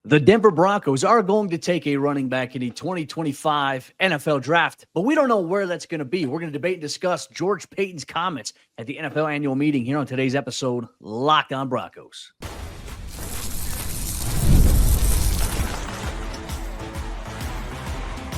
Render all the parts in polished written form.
The Denver Broncos are going to take a running back in the 2025 NFL Draft, but we don't know where that's going to be. We're going to debate and discuss George Paton's comments at the NFL annual meeting here on today's episode, Locked On Broncos.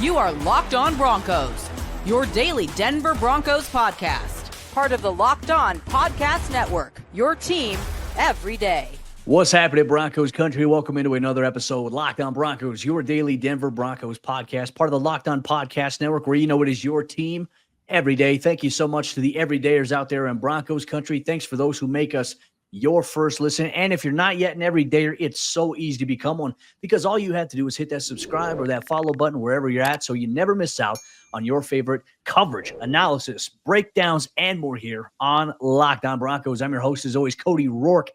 You are Locked On Broncos, your daily Denver Broncos podcast. Part of the Locked On Podcast Network, your team every day. What's happening, Broncos Country? Welcome into another episode, Locked On Broncos, your daily Denver Broncos podcast, part of the Locked On Podcast Network, where you know it is your team every day. Thank you so much to the everydayers out there in Broncos Country. Thanks for those who make us your first listen. And if you're not yet an everydayer, it's so easy to become one because all you have to do is hit that subscribe or that follow button wherever you're at so you never miss out on your favorite coverage, analysis, breakdowns, and more here on Locked On Broncos. I'm your host, as always, Cody Roark,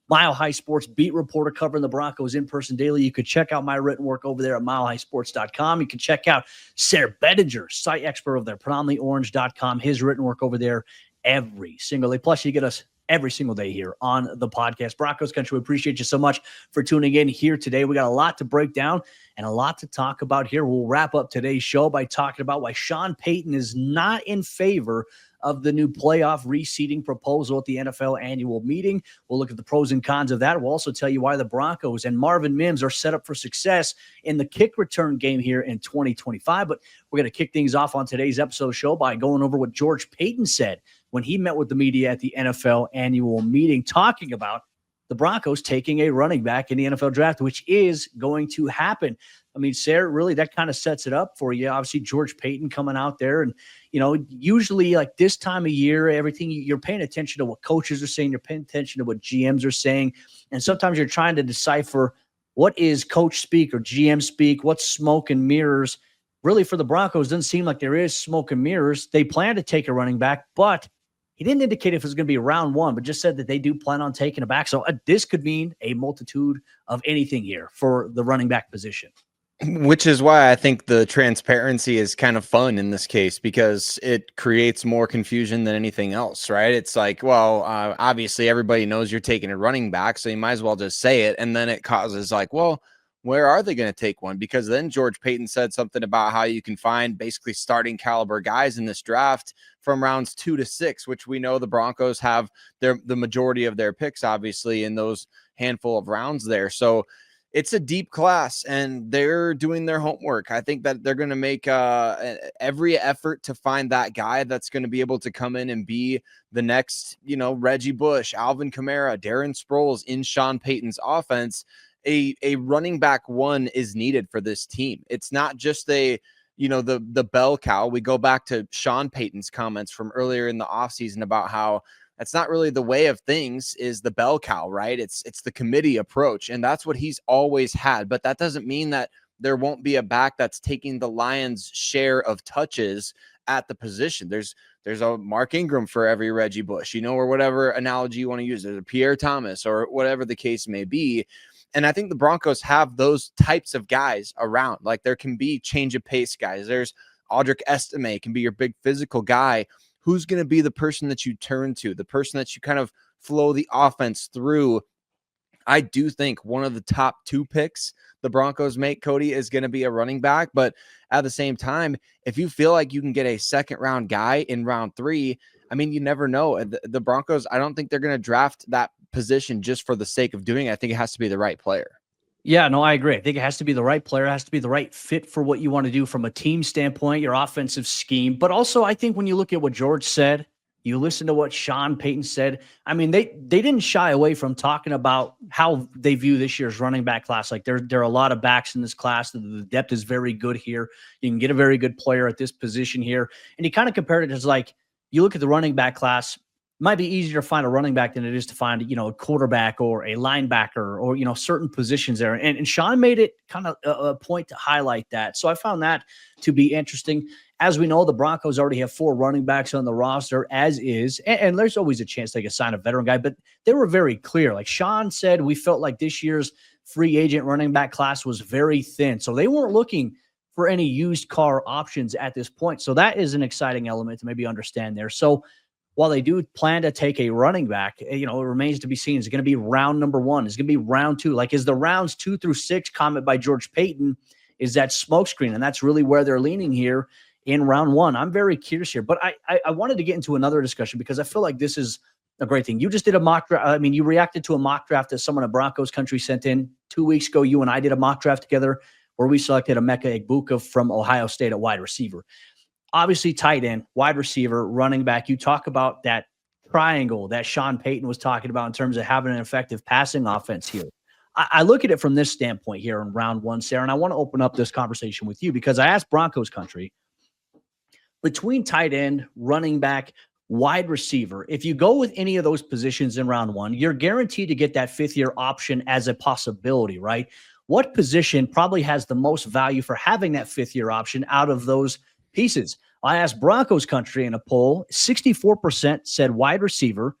Mile High Sports beat reporter covering the Broncos in person daily. You could check out my written work over there at milehighsports.com. You can check out Sayre Bedinger, site expert over there, predominantlyorange.com, his written work over there every single day. Plus, you get us every single day here on the podcast. Broncos Country, we appreciate you so much for tuning in here today. We got a lot to break down and a lot to talk about here. We'll wrap up today's show by talking about why Sean Payton is not in favor of the new playoff reseeding proposal at the NFL annual meeting. We'll look at the pros and cons of that. We'll also tell you why the Broncos and Marvin Mims are set up for success in the kick return game here in 2025. But we're going to kick things off on today's episode show by going over what George Paton said when he met with the media at the NFL annual meeting, talking about the Broncos taking a running back in the NFL draft, which is going to happen. I mean, Sayre, really, that kind of sets it up for you. Obviously, George Paton coming out there and, you know, usually like this time of year, everything, you're paying attention to what coaches are saying, you're paying attention to what GMs are saying. And sometimes you're trying to decipher what is coach speak or GM speak, what's smoke and mirrors. Really, for the Broncos, it doesn't seem like there is smoke and mirrors. They plan to take a running back, but he didn't indicate if it was going to be round one, but just said that they do plan on taking it back. So this could mean a multitude of anything here for the running back position. Which is why I think the transparency is kind of fun in this case, because it creates more confusion than anything else, right? It's like, well, obviously everybody knows you're taking a running back, so you might as well just say it. And then it causes like, well, where are they going to take one? Because then George Paton said something about how you can find basically starting caliber guys in this draft from rounds 2 to 6, which we know the Broncos have the majority of their picks, obviously, in those handful of rounds there. So it's a deep class and they're doing their homework. I think that they're going to make every effort to find that guy that's going to be able to come in and be the next, you know, Reggie Bush, Alvin Kamara, Darren Sproles in Sean Payton's offense. A running back one is needed for this team. It's not just the bell cow. We go back to Sean Payton's comments from earlier in the offseason about how that's not really the way of things, is the bell cow, right? It's the committee approach, and that's what he's always had. But that doesn't mean that there won't be a back that's taking the Lions' share of touches at the position. There's a Mark Ingram for every Reggie Bush, you know, or whatever analogy you want to use. There's a Pierre Thomas or whatever the case may be. And I think the Broncos have those types of guys around. Like there can be change of pace guys. There's Audric Estime can be your big physical guy. Who's going to be the person that you turn to, the person that you kind of flow the offense through? I do think one of the top 2 picks the Broncos make, Cody, is going to be a running back. But at the same time, if you feel like you can get a second round guy in round 3, I mean, you never know. The Broncos, I don't think they're going to draft that position just for the sake of doing it. I think it has to be the right player. Yeah, no, I agree. I think it has to be the right player. It has to be the right fit for what you want to do from a team standpoint, your offensive scheme. But also, I think when you look at what George said, you listen to what Sean Payton said. I mean, they didn't shy away from talking about how they view this year's running back class. Like there are a lot of backs in this class. The depth is very good here. You can get a very good player at this position here. And he kind of compared it as like, you look at the running back class, might be easier to find a running back than it is to find, you know, a quarterback or a linebacker or, you know, certain positions there. And Sean made it kind of a point to highlight that. So I found that to be interesting. As we know, the Broncos already have 4 running backs on the roster as is. And there's always a chance they could sign a veteran guy, but they were very clear. Like Sean said, we felt like this year's free agent running back class was very thin. So they weren't looking for any used car options at this point. So that is an exciting element to maybe understand there. So while they do plan to take a running back, it remains to be seen. Is it going to be round number 1? Is it going to be round 2? Like, is the rounds 2 through 6 comment by George Paton, is that smokescreen? And that's really where they're leaning here in round 1. I'm very curious here, but I wanted to get into another discussion because I feel like this is a great thing. You just did a mock draft. I mean, you reacted to a mock draft that someone at Broncos Country sent in 2 weeks ago. You and I did a mock draft together where we selected Emeka Egbuka from Ohio State at wide receiver. Obviously, tight end, wide receiver, running back. You talk about that triangle that Sean Payton was talking about in terms of having an effective passing offense here. I look at it from this standpoint here in round 1, Sayre, and I want to open up this conversation with you because I asked Broncos Country, between tight end, running back, wide receiver, if you go with any of those positions in round 1, you're guaranteed to get that 5th-year option as a possibility, right? What position probably has the most value for having that 5th-year option out of those pieces? I asked Broncos Country in a poll, 64% said wide receiver,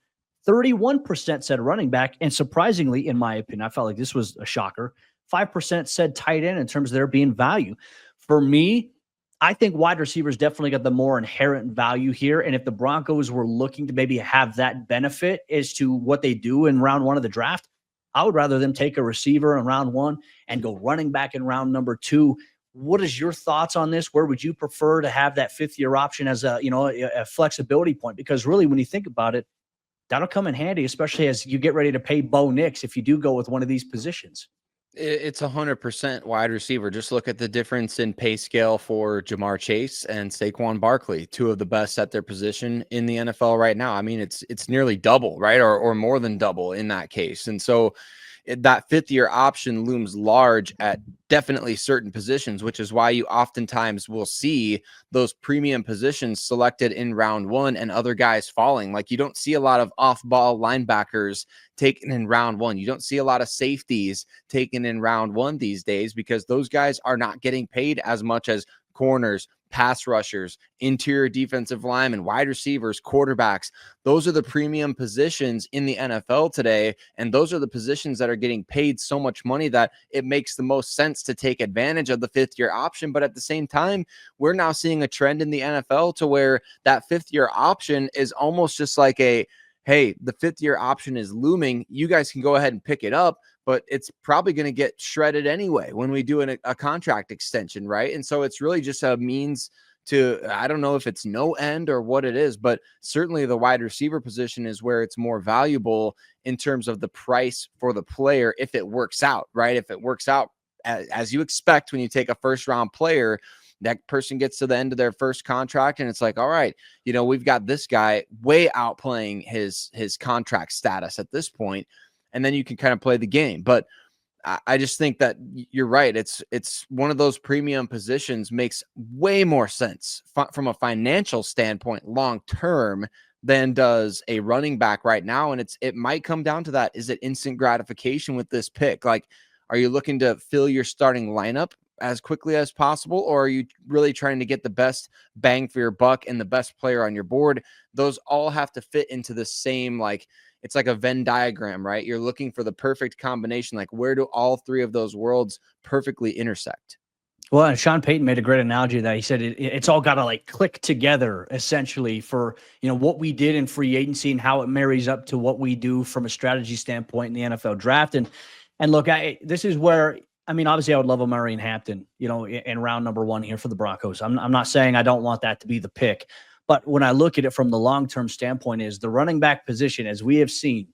31% said running back, and surprisingly, in my opinion, I felt like this was a shocker, 5% said tight end in terms of there being value. For me, I think wide receivers definitely got the more inherent value here. And if the Broncos were looking to maybe have that benefit as to what they do in round 1 of the draft, I would rather them take a receiver in round 1 and go running back in round number 2. What is your thoughts on this? Where would you prefer to have that 5th-year option as a flexibility point? Because really, when you think about it, that'll come in handy, especially as you get ready to pay Bo Nix if you do go with one of these positions. It's 100% wide receiver. Just look at the difference in pay scale for Jamar Chase and Saquon Barkley, 2 of the best at their position in the NFL right now. I mean, it's nearly double, right? Or more than double in that case. And so that 5th-year option looms large at definitely certain positions, which is why you oftentimes will see those premium positions selected in round 1 and other guys falling. Like, you don't see a lot of off-ball linebackers taken in round 1. You don't see a lot of safeties taken in round 1 these days because those guys are not getting paid as much as corners, pass rushers, interior defensive linemen, wide receivers, quarterbacks. Those are the premium positions in the NFL today. And those are the positions that are getting paid so much money that it makes the most sense to take advantage of the 5th-year option. But at the same time, we're now seeing a trend in the NFL to where that 5th-year option is almost just like hey, the 5th-year option is looming. You guys can go ahead and pick it up, but it's probably going to get shredded anyway when we do a contract extension, right? And so it's really just a means to, I don't know if it's no end or what it is, but certainly the wide receiver position is where it's more valuable in terms of the price for the player if it works out, right? If it works out as you expect when you take a first-round player, that person gets to the end of their first contract and it's like, all right, we've got this guy way outplaying his contract status at this point, and then you can kind of play the game. But I just think that you're right. It's one of those premium positions makes way more sense from a financial standpoint long term than does a running back right now. And it might come down to that. Is it instant gratification with this pick? Like, are you looking to fill your starting lineup as quickly as possible, or are you really trying to get the best bang for your buck and the best player on your board? Those all have to fit into the same, it's like a Venn diagram, right? You're looking for the perfect combination. Like, where do all 3 of those worlds perfectly intersect? Well, and Sean Payton made a great analogy that he said it's all got to click together essentially for, what we did in free agency and how it marries up to what we do from a strategy standpoint in the NFL draft. And look, this is where, obviously I would love Omarion Hampton, in round number 1 here for the Broncos. I'm not saying I don't want that to be the pick, but when I look at it from the long-term standpoint is the running back position, as we have seen,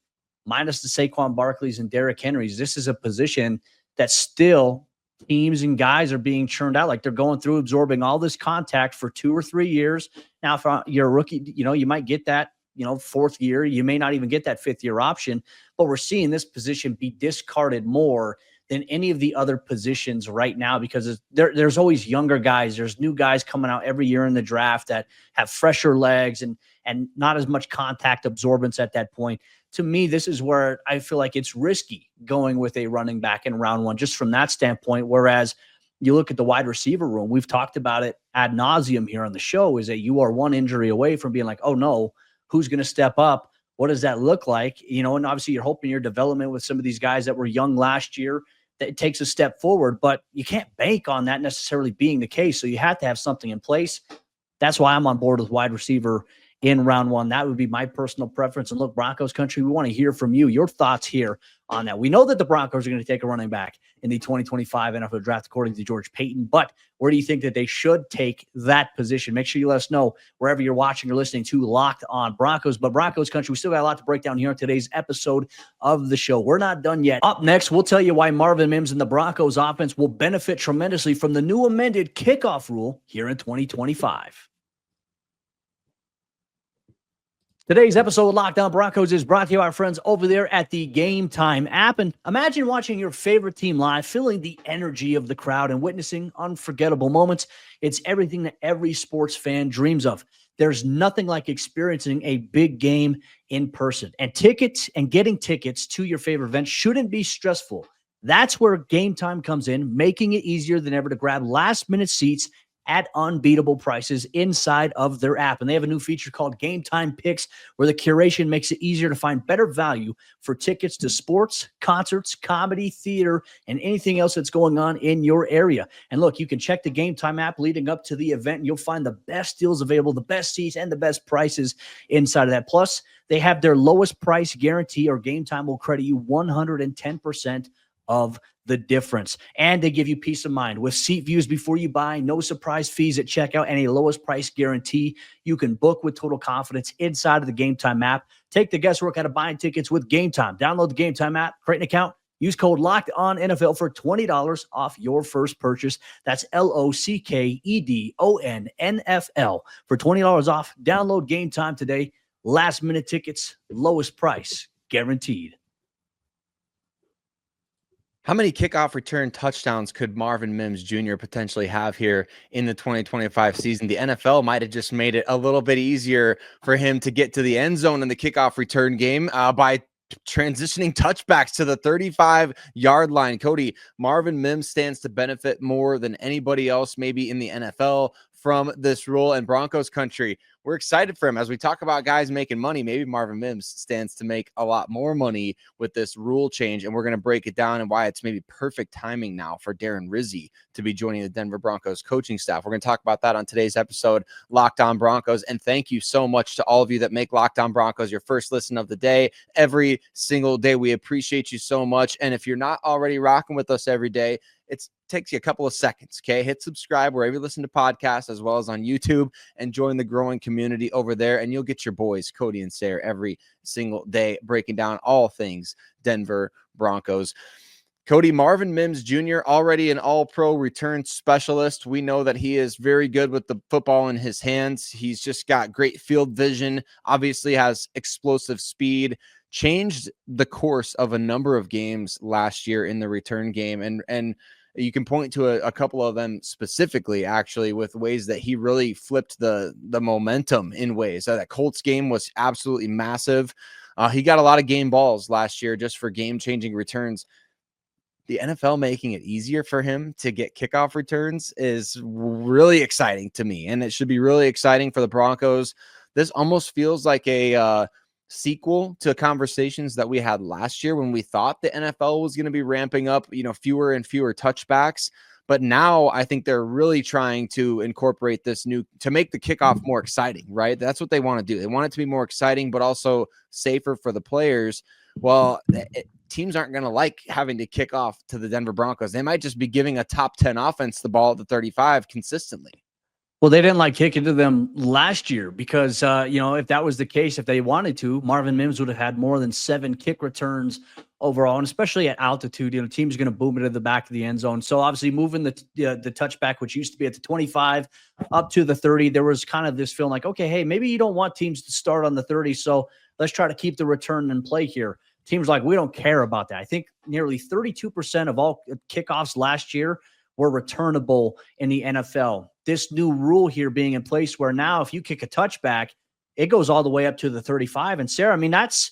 minus the Saquon Barkleys and Derrick Henrys, this is a position that still teams and guys are being churned out. Like, they're going through absorbing all this contact for 2 or 3 years. Now, if you're a rookie, you might get that, 4th year. You may not even get that 5th-year option, but we're seeing this position be discarded more than any of the other positions right now because there's always younger guys. There's new guys coming out every year in the draft that have fresher legs and not as much contact absorbance at that point. To me, this is where I feel like it's risky going with a running back in round 1, just from that standpoint. Whereas you look at the wide receiver room, we've talked about it ad nauseum here on the show, is that you are one injury away from being like, oh no, who's going to step up? What does that look like? And obviously you're hoping your development with some of these guys that were young last year, that it takes a step forward, but you can't bank on that necessarily being the case. So you have to have something in place. That's why I'm on board with wide receiver in round one. That would be my personal preference. And look, Broncos country, we want to hear from you, your thoughts here on that. We know that the Broncos are going to take a running back in the 2025 NFL draft, according to George Paton, but where do you think that they should take that position? Make sure you let us know wherever you're watching or listening to Locked On Broncos. But Broncos country, we still got a lot to break down here on today's episode of the show. We're not done yet. Up next, we'll tell you why Marvin Mims and the Broncos offense will benefit tremendously from the new amended kickoff rule here in 2025. Today's episode of Locked On Broncos is brought to you by our friends over there at the Game Time app. And imagine watching your favorite team live, feeling the energy of the crowd and witnessing unforgettable moments. It's everything that every sports fan dreams of. There's nothing like experiencing a big game in person. And getting tickets to your favorite event shouldn't be stressful. That's where Game Time comes in, making it easier than ever to grab last-minute seats at unbeatable prices inside of their app. And they have a new feature called Game Time Picks, where the curation makes it easier to find better value for tickets to sports, concerts, comedy, theater, and anything else that's going on in your area. And look, you can check the Game Time app leading up to the event, and you'll find the best deals available, the best seats, and the best prices inside of that. Plus, they have their lowest price guarantee, or Game Time will credit you 110% of the difference. And they give you peace of mind with seat views before you buy, no surprise fees at checkout, and a lowest price guarantee. You can book with total confidence inside of the Game Time app. Take the guesswork out of buying tickets with Game Time. Download the Game Time app, create an account, use code LOCKEDONNFL for $20 off your first purchase. That's LOCKEDONNFL for $20 off. Download Game Time today. Last minute tickets, lowest price guaranteed. How many kickoff return touchdowns could Marvin Mims Jr. potentially have here in the 2025 season? The NFL might have just made it a little bit easier for him to get to the end zone in the kickoff return game by transitioning touchbacks to the 35-yard line. Cody, Marvin Mims stands to benefit more than anybody else maybe in the NFL from this rule, and Broncos country, we're excited for him. As we talk about guys making money, maybe Marvin Mims stands to make a lot more money with this rule change, and we're going to break it down and why it's maybe perfect timing now for Darren Rizzi to be joining the Denver Broncos coaching staff. We're going to talk about that on today's episode, Locked On Broncos, and thank you so much to all of you that make Locked On Broncos your first listen of the day every single day. We appreciate you so much, and if you're not already rocking with us every day, it takes you a couple of seconds, okay? Hit subscribe wherever you listen to podcasts, as well as on YouTube, and join the growing community over there, and you'll get your boys, Cody and Sayre, every single day breaking down all things Denver Broncos. Cody, Marvin Mims Jr., already an all-pro return specialist. We know that he is very good with the football in his hands. He's just got great field vision, obviously has explosive speed, changed the course of a number of games last year in the return game. And you can point to a couple of them specifically, actually, with ways that he really flipped the momentum in ways. That Colts game was absolutely massive. He got a lot of game balls last year just for game-changing returns. The NFL making it easier for him to get kickoff returns is really exciting to me, and it should be really exciting for the Broncos. This almost feels like a sequel to conversations that we had last year when we thought the NFL was going to be ramping up, fewer and fewer touchbacks. But now I think they're really trying to incorporate this to make the kickoff more exciting, right? That's what they want to do. They want it to be more exciting, but also safer for the players. Well, teams aren't going to like having to kick off to the Denver Broncos. They might just be giving a top 10 offense the ball at the 35 consistently. Well, they didn't like kicking to them last year because, if that was the case, if they wanted to, Marvin Mims would have had more than 7 kick returns overall, and especially at altitude, teams are going to boom it to the back of the end zone. So obviously moving the touchback, which used to be at the 25 up to the 30, there was kind of this feeling like, okay, hey, maybe you don't want teams to start on the 30, so let's try to keep the return in play here. Teams like, we don't care about that. I think nearly 32% of all kickoffs last year were returnable in the NFL. This new rule here being in place where now if you kick a touchback, it goes all the way up to the 35. And Sayre, I mean, that's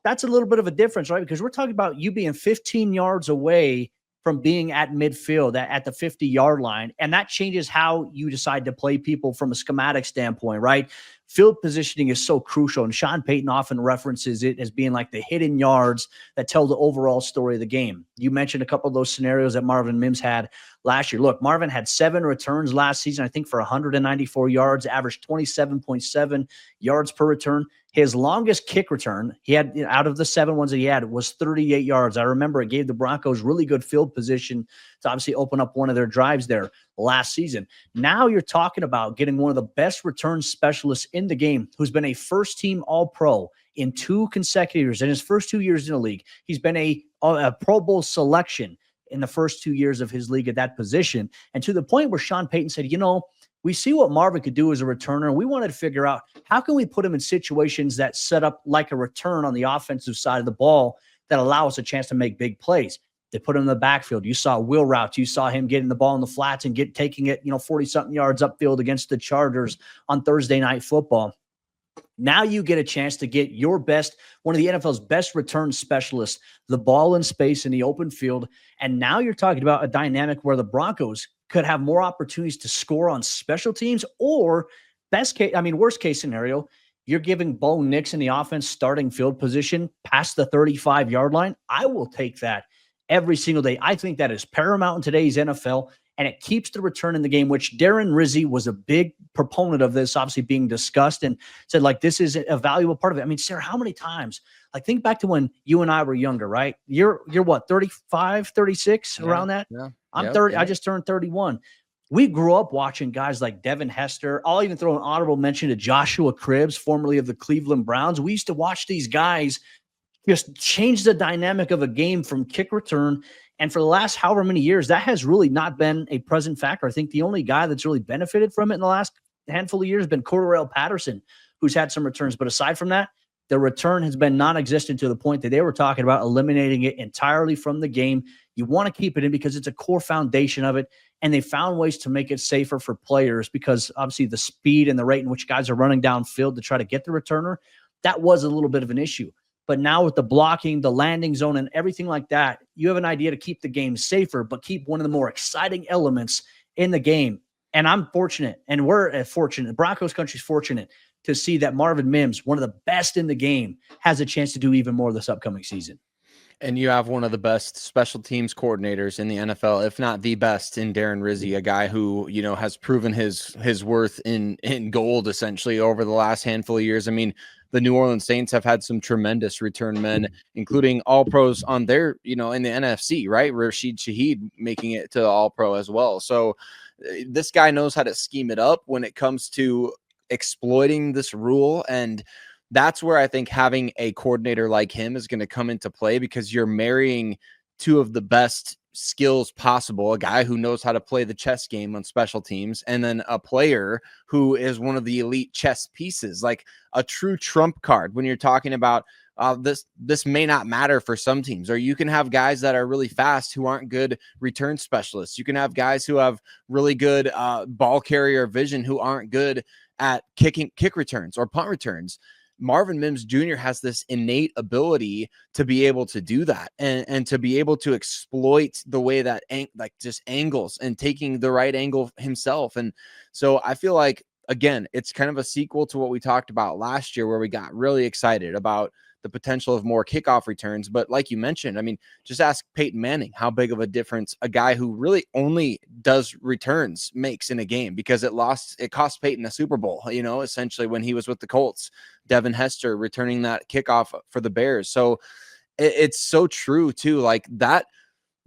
a little bit of a difference, right? Because we're talking about you being 15 yards away from being at midfield at the 50-yard line. And that changes how you decide to play people from a schematic standpoint, right? Field positioning is so crucial. And Sean Payton often references it as being like the hidden yards that tell the overall story of the game. You mentioned a couple of those scenarios that Marvin Mims had last year. Look, Marvin had 7 returns last season, I think for 194 yards, averaged 27.7 yards per return. His longest kick return, he had out of the 7 ones that he had, was 38 yards. I remember it gave the Broncos really good field position to obviously open up one of their drives there last season. Now you're talking about getting one of the best return specialists in the game, who's been a first-team All-Pro in 2 consecutive years. In his first 2 years in the league, he's been a Pro Bowl selection in the first 2 years of his league at that position. And to the point where Sean Payton said, we see what Marvin could do as a returner, and we wanted to figure out how can we put him in situations that set up like a return on the offensive side of the ball that allow us a chance to make big plays. They put him in the backfield. You saw wheel routes. You saw him getting the ball in the flats and taking it, 40-something yards upfield against the Chargers on Thursday Night Football. Now you get a chance to get your best, one of the NFL's best return specialists, the ball in space in the open field. And now you're talking about a dynamic where the Broncos could have more opportunities to score on special teams, or worst case scenario, you're giving Bo Nix in the offense starting field position past the 35-yard line. I will take that every single day. I think that is paramount in today's NFL, and it keeps the return in the game, which Darren Rizzi was a big proponent of this, obviously being discussed, and said, this is a valuable part of it. I mean, Sayre, how many times? Think back to when you and I were younger, right? You're what, 35, 36, around that? Yeah. I'm 30. I just turned 31. We grew up watching guys like Devin Hester. I'll even throw an honorable mention to Joshua Cribbs, formerly of the Cleveland Browns. We used to watch these guys just change the dynamic of a game from kick return. And for the last however many years, that has really not been a present factor. I think the only guy that's really benefited from it in the last handful of years has been Cordarrelle Patterson, who's had some returns. But aside from that, the return has been non-existent to the point that they were talking about eliminating it entirely from the game. You want to keep it in because it's a core foundation of it. And they found ways to make it safer for players because obviously the speed and the rate in which guys are running downfield to try to get the returner, that was a little bit of an issue. But now with the blocking, the landing zone, and everything like that, you have an idea to keep the game safer, but keep one of the more exciting elements in the game. And I'm fortunate, and we're fortunate, Broncos Country is fortunate to see that Marvin Mims, one of the best in the game, has a chance to do even more this upcoming season. And you have one of the best special teams coordinators in the NFL, if not the best, in Darren Rizzi, a guy who, has proven his worth in gold essentially over the last handful of years. I mean, the New Orleans Saints have had some tremendous return men, including all pros on their, in the NFC, right? Rashid Shaheed making it to all pro as well. So this guy knows how to scheme it up when it comes to exploiting this rule. And that's where I think having a coordinator like him is going to come into play, because you're marrying 2 of the best skills possible, a guy who knows how to play the chess game on special teams, and then a player who is one of the elite chess pieces, like a true trump card when you're talking about this may not matter for some teams, or you can have guys that are really fast who aren't good return specialists. You can have guys who have really good ball carrier vision who aren't good at kick returns or punt returns. Marvin Mims Jr. has this innate ability to be able to do that and to be able to exploit the way that just angles and taking the right angle himself. And so I feel like, again, it's kind of a sequel to what we talked about last year, where we got really excited about the potential of more kickoff returns. But like you mentioned, I mean, just ask Peyton Manning how big of a difference a guy who really only does returns makes in a game, because it cost Peyton a Super Bowl, essentially when he was with the Colts. Devin Hester returning that kickoff for the Bears. So it's so true too. Like that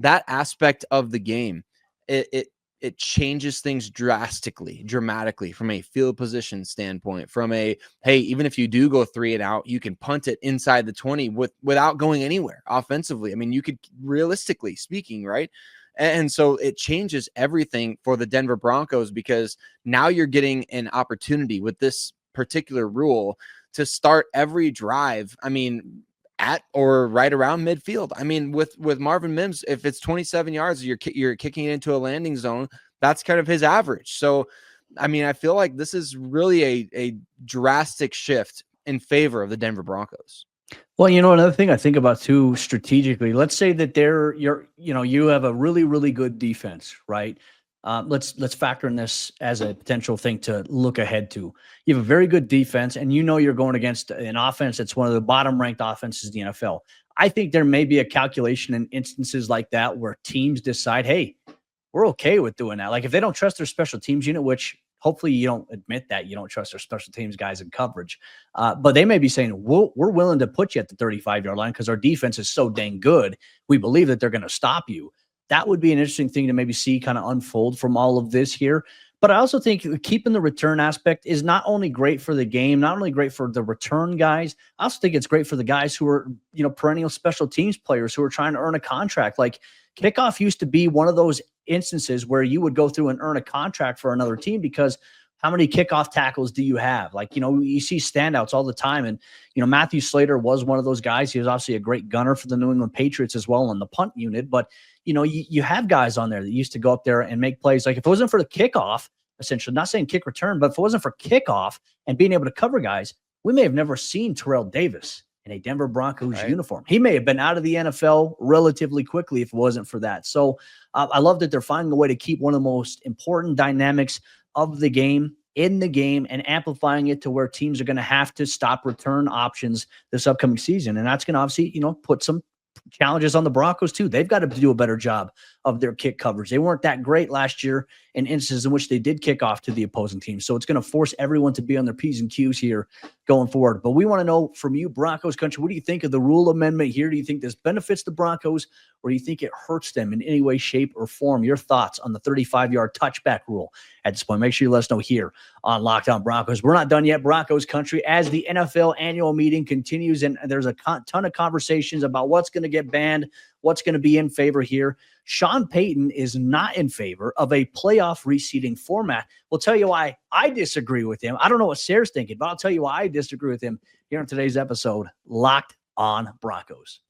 aspect of the game, it changes things dramatically from a field position standpoint, from hey, even if you do go 3 and out, you can punt it inside the 20 without going anywhere offensively. I mean, you could, realistically speaking, right? And so it changes everything for the Denver Broncos, because now you're getting an opportunity with this particular rule to start every drive. I mean, at or right around midfield. I mean, with Marvin Mims, if it's 27 yards, you're kicking it into a landing zone. That's kind of his average. So, I mean, I feel like this is really a drastic shift in favor of the Denver Broncos. Well, another thing I think about too strategically, let's say that you have a really, really good defense, right? Let's factor in this as a potential thing to look ahead to. You have a very good defense, and you're going against an offense that's one of the bottom ranked offenses in the NFL. I think there may be a calculation in instances like that where teams decide, hey, we're okay with doing that. Like if they don't trust their special teams unit, which hopefully you don't admit that you don't trust their special teams guys in coverage, but they may be saying, we're willing to put you at the 35-yard line because our defense is so dang good. We believe that they're going to stop you. That would be an interesting thing to maybe see kind of unfold from all of this here. But I also think keeping the return aspect is not only great for the game, not only great for the return guys. I also think it's great for the guys who are, perennial special teams players who are trying to earn a contract. Like kickoff used to be one of those instances where you would go through and earn a contract for another team because how many kickoff tackles do you have? Like, you see standouts all the time. And, Matthew Slater was one of those guys. He was obviously a great gunner for the New England Patriots as well on the punt unit. But, you have guys on there that used to go up there and make plays. Like if it wasn't for the kickoff, essentially, not saying kick return, but if it wasn't for kickoff and being able to cover guys, we may have never seen Terrell Davis in a Denver Broncos uniform. He may have been out of the NFL relatively quickly if it wasn't for that. So I love that they're finding a way to keep one of the most important dynamics of the game in the game and amplifying it to where teams are going to have to stop return options this upcoming season. And that's going to obviously, put some challenges on the Broncos too. They've got to do a better job of their kick coverage. They weren't that great last year in instances in which they did kick off to the opposing team. So it's going to force everyone to be on their P's and Q's here going forward. But we want to know from you, Broncos country, what do you think of the rule amendment here? Do you think this benefits the Broncos or do you think it hurts them in any way, shape, or form? Your thoughts on the 35-yard touchback rule at this point. Make sure you let us know here on Locked On Broncos. We're not done yet, Broncos country, as the NFL annual meeting continues, and there's a ton of conversations about what's going to get banned, what's going to be in favor here. Sean Payton is not in favor of a playoff reseeding format. We'll tell you why I disagree with him. I don't know what Sayre's thinking, but I'll tell you why I disagree with him here in today's episode, Locked On Broncos.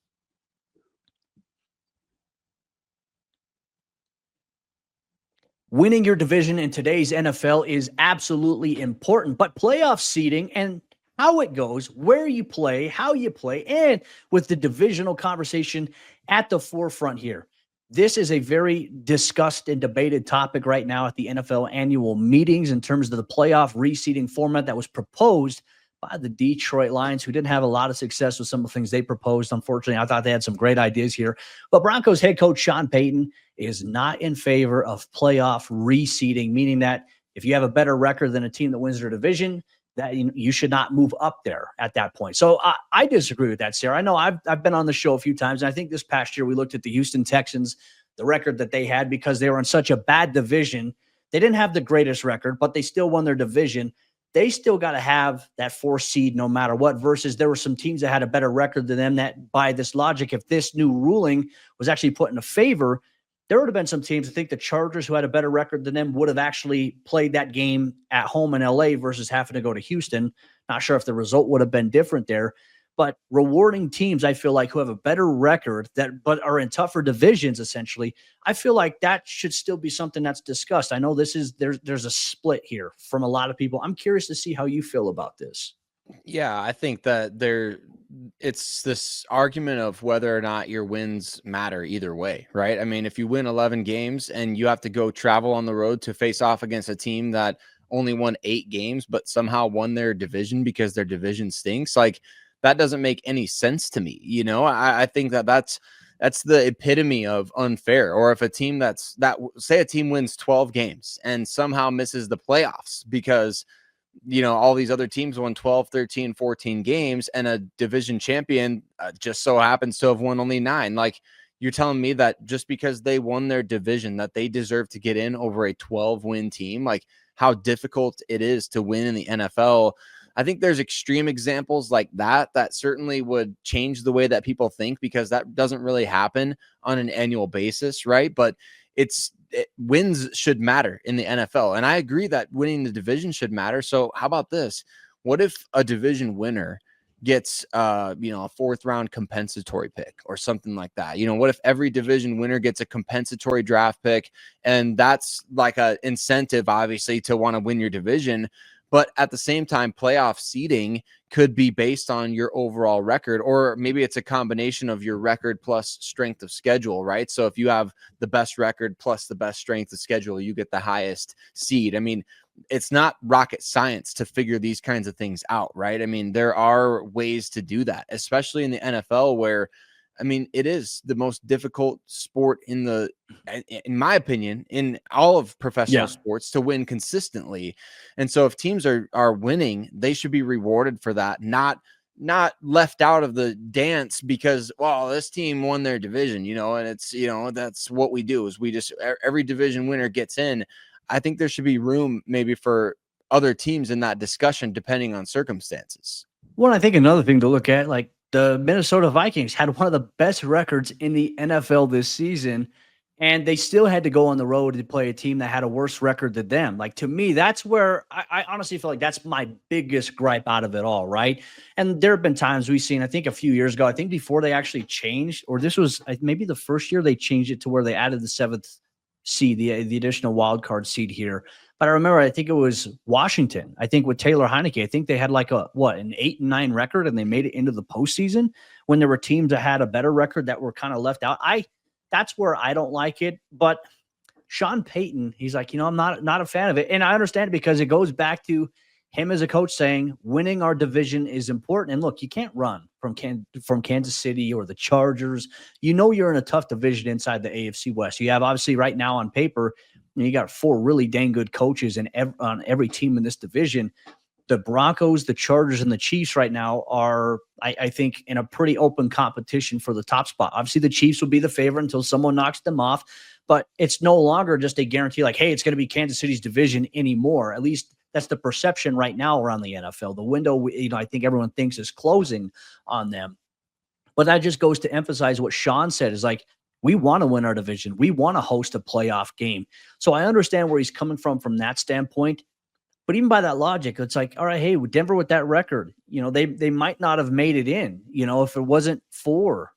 Winning your division in today's NFL is absolutely important, but playoff seeding and how it goes, where you play, how you play, and with the divisional conversation at the forefront here. This is a very discussed and debated topic right now at the NFL annual meetings in terms of the playoff reseeding format that was proposed by the Detroit Lions, who didn't have a lot of success with some of the things they proposed. Unfortunately, I thought they had some great ideas here. But Broncos head coach Sean Payton is not in favor of playoff reseeding, meaning that if you have a better record than a team that wins their division, that you should not move up there at that point. So I disagree with that, Sayre. I know I've been on the show a few times, and I think this past year we looked at the Houston Texans, the record that they had because they were in such a bad division. They didn't have the greatest record, but they still won their division. They still got to have that 4 seed no matter what, versus there were some teams that had a better record than them that by this logic, if this new ruling was actually put in a favor, there would have been some teams. I think the Chargers, who had a better record than them, would have actually played that game at home in LA versus having to go to Houston. Not sure if the result would have been different there, but rewarding teams, I feel like, who have a better record but are in tougher divisions, essentially. I feel like that should still be something that's discussed. I know there's a split here from a lot of people. I'm curious to see how you feel about this. Yeah, I think that it's this argument of whether or not your wins matter either way, right? I mean, if you win 11 games and you have to go travel on the road to face off against a team that only won 8 games, but somehow won their division because their division stinks, like that doesn't make any sense to me. I think that's the epitome of unfair. Or if a team say a team wins 12 games and somehow misses the playoffs because all these other teams won 12, 13, 14 games, and a division champion just so happens to have won only 9. Like, you're telling me that just because they won their division, that they deserve to get in over a 12-win team? Like, how difficult it is to win in the NFL. I think there's extreme examples like that certainly would change the way that people think, because that doesn't really happen on an annual basis, right? But wins should matter in the NFL. And I agree that winning the division should matter. So how about this? What if a division winner gets, a 4th round compensatory pick or something like that? What if every division winner gets a compensatory draft pick? And that's like a incentive, obviously, to want to win your division. But at the same time, playoff seeding could be based on your overall record, or maybe it's a combination of your record plus strength of schedule, right? So if you have the best record plus the best strength of schedule, you get the highest seed. I mean, it's not rocket science to figure these kinds of things out, right? I mean, there are ways to do that, especially in the NFL, where I mean, it is the most difficult sport in my opinion, in all of professional sports to win consistently. And so if teams are winning, they should be rewarded for that, not left out of the dance because, well, this team won their division, and it's, that's what we do is we just, every division winner gets in. I think there should be room maybe for other teams in that discussion, depending on circumstances. Well, I think another thing to look at, like the Minnesota Vikings had one of the best records in the NFL this season, and they still had to go on the road to play a team that had a worse record than them. Like, to me, that's where I honestly feel like that's my biggest gripe out of it all, right? And there have been times we've seen, I think a few years ago, I think before they actually changed, or this was maybe the first year they changed it to where they added the 7th seed, the additional wild card seed here. But I remember, I think it was Washington. I think with Taylor Heineke, I think they had like an 8-9 record, and they made it into the postseason when there were teams that had a better record that were kind of left out. That's where I don't like it. But Sean Payton, he's like, I'm not a fan of it, and I understand it because it goes back to him as a coach saying winning our division is important. And look, you can't run from Kansas City or the Chargers. You're in a tough division inside the AFC West. You have obviously right now on paper, you got 4 really dang good coaches on every team in this division. The Broncos, the Chargers, and the Chiefs right now are, I think, in a pretty open competition for the top spot. Obviously, the Chiefs will be the favorite until someone knocks them off, but it's no longer just a guarantee like, hey, it's going to be Kansas City's division anymore. At least that's the perception right now around the NFL. The window, I think everyone thinks is closing on them. But that just goes to emphasize what Sean said is like, we want to win our division. We want to host a playoff game. So I understand where he's coming from that standpoint. But even by that logic, it's like, all right, hey, with Denver with that record, they might not have made it in, if it wasn't for,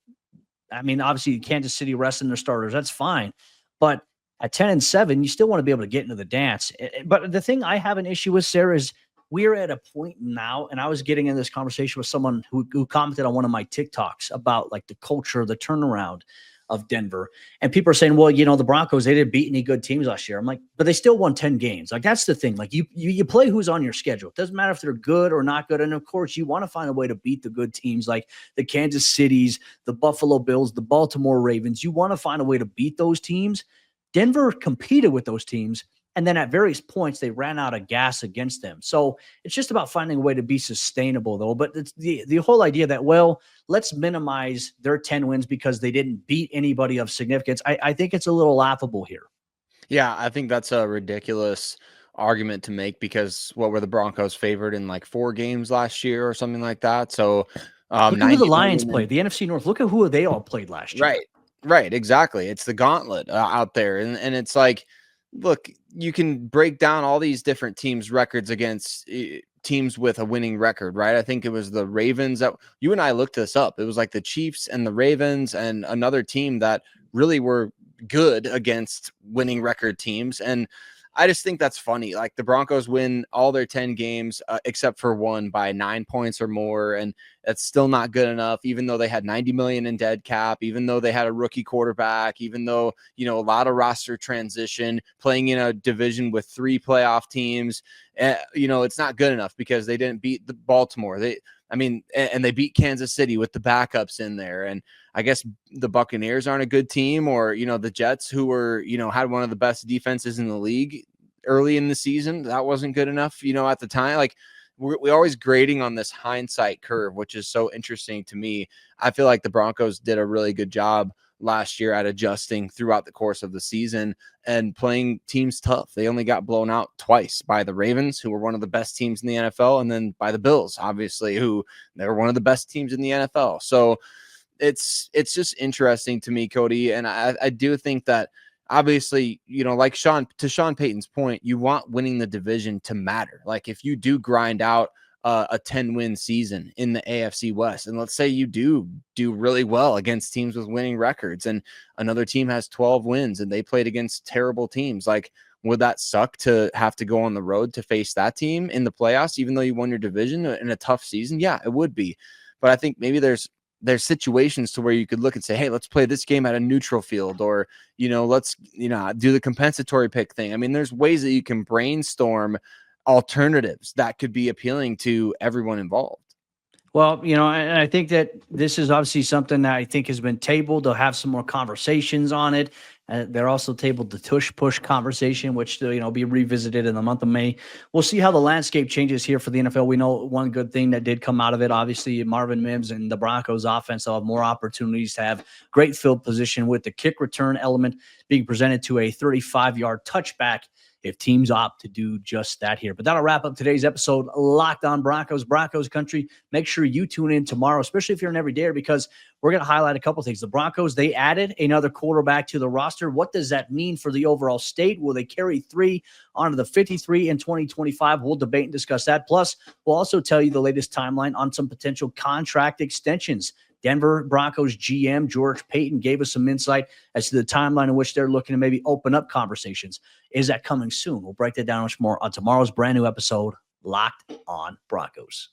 I mean, obviously Kansas City resting their starters, that's fine. But at 10-7, you still want to be able to get into the dance. But the thing I have an issue with, Sayre, is we're at a point now, and I was getting in this conversation with someone who commented on one of my TikToks about like the culture, the turnaround of Denver. And people are saying, well, the Broncos, they didn't beat any good teams last year. I'm like, but they still won 10 games. Like, that's the thing. Like, you play who's on your schedule. It doesn't matter if they're good or not good. And of course, you want to find a way to beat the good teams like the Kansas Cities, the Buffalo Bills, the Baltimore Ravens. You want to find a way to beat those teams. Denver competed with those teams, and then at various points, they ran out of gas against them. So it's just about finding a way to be sustainable, though. But it's the whole idea that, well, let's minimize their 10 wins because they didn't beat anybody of significance. I think it's a little laughable here. Yeah, I think that's a ridiculous argument to make because what were the Broncos favored in like 4 games last year or something like that? So look at who the Lions played, the NFC North. Look at who they all played last year. Right, exactly. It's the gauntlet out there. And it's like, look, you can break down all these different teams' records against teams with a winning record, right? I think it was the Ravens that you and I looked this up. It was like the Chiefs and the Ravens and another team that really were good against winning record teams. And I just think that's funny. Like the Broncos win all their 10 games except for one by 9 points or more. And that's still not good enough, even though they had 90 million in dead cap, even though they had a rookie quarterback, even though, a lot of roster transition, playing in a division with 3 playoff teams. It's not good enough because they didn't beat the Baltimore. And they beat Kansas City with the backups in there. And I guess the Buccaneers aren't a good team, or, the Jets, who were, had one of the best defenses in the league early in the season. That wasn't good enough, at the time. Like we're always grading on this hindsight curve, which is so interesting to me. I feel like the Broncos did a really good job last year at adjusting throughout the course of the season and playing teams tough. They only got blown out twice by the Ravens, who were one of the best teams in the NFL, and then by the Bills, obviously, who they were one of the best teams in the NFL. So it's just interesting to me, Cody. And I do think that obviously, like Sean Payton's point, you want winning the division to matter. Like if you do grind out a 10-win season in the AFC West, and let's say you do really well against teams with winning records, and another team has 12 wins and they played against terrible teams, like, would that suck to have to go on the road to face that team in the playoffs, even though you won your division in a tough season? Yeah, it would be. But I think maybe there's situations to where you could look and say, hey, let's play this game at a neutral field, or, let's, do the compensatory pick thing. I mean, there's ways that you can brainstorm alternatives that could be appealing to everyone involved. Well, and I think that this is obviously something that I think has been tabled. They'll have some more conversations on it. They're also tabled the tush push conversation, which will be revisited in the month of May. We'll see how the landscape changes here for the NFL. We know one good thing that did come out of it. Obviously, Marvin Mims and the Broncos offense will have more opportunities to have great field position, with the kick return element being presented to a 35-yard touchback if teams opt to do just that here. But that'll wrap up today's episode, Locked On Broncos, Broncos Country. Make sure you tune in tomorrow, especially if you're an everydayer, because we're going to highlight a couple things. The Broncos, they added another quarterback to the roster. What does that mean for the overall state? Will they carry 3 onto the 53 in 2025? We'll debate and discuss that. Plus, we'll also tell you the latest timeline on some potential contract extensions. Denver Broncos GM George Paton gave us some insight as to the timeline in which they're looking to maybe open up conversations. Is that coming soon? We'll break that down much more on tomorrow's brand new episode, Locked On Broncos.